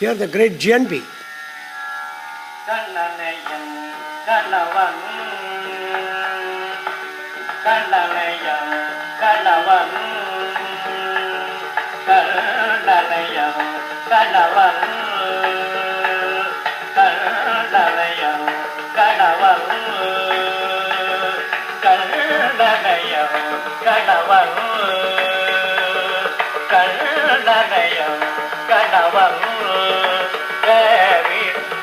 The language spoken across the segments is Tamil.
Here the great GNP.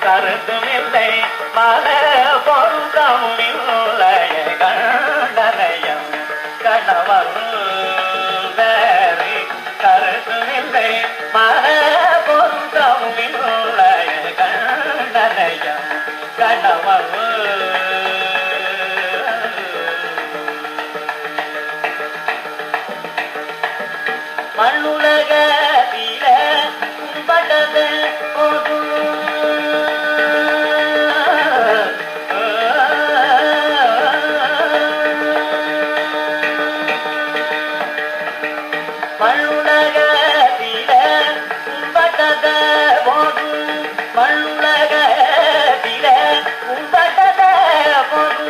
கருத்துமில்லை மன பொருத்தமில்லை கண்டனையம் கணவன் வேறு கருத்துமில்லை மன பொருத்தமில்லை கண்டனையம் கணவன் மண்ணுலகத்தில பட்டது போது மண்ணுலகத்தில பட்டது போது மண்ணுலகத்தில பட்டது போது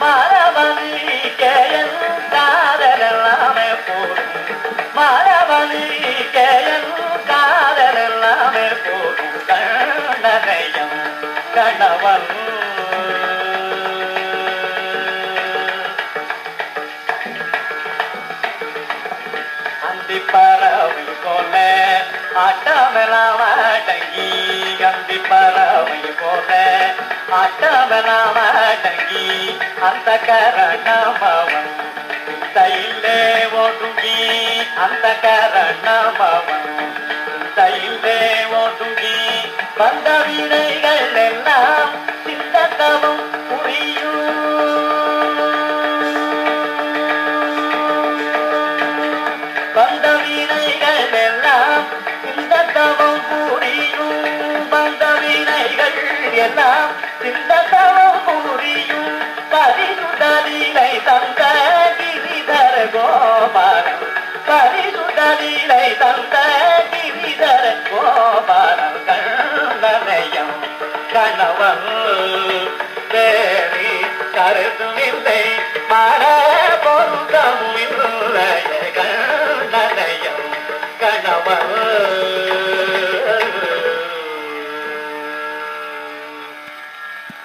மரபணிக்கையன் காதலாமே போதும் மரபணிக்கையன் காதலாமே போதும் கண்டனையம் கணவன் அந்தி பறவை போல ஆட்டமெலாமடங்கி அந்தி பறவை போல ஆட்டமெலாமடங்கி அந்த கரணமவன் தையிலே ஒடுங்கி அந்த கரணமவன் தையிலே ஒடுங்கி வந்த வினைகள் எல்லாம் சிந்தத்தவும் புரியும் வந்த வினைகள் எல்லாம் சிந்தத்தவும் புரியும் வந்த வினைகள் எல்லாம் சிந்தத்தவும் புரியும் பரிசுதலிலை தந்த கிரிதர கோபாலம் பரிசுதலிலை தந்த கிரிதர கோபாலம் கண்டனையம் கணவன் வேறு கருத்துமில்லை மன பொருத்தமில்லை கண்டனையம் கணவன்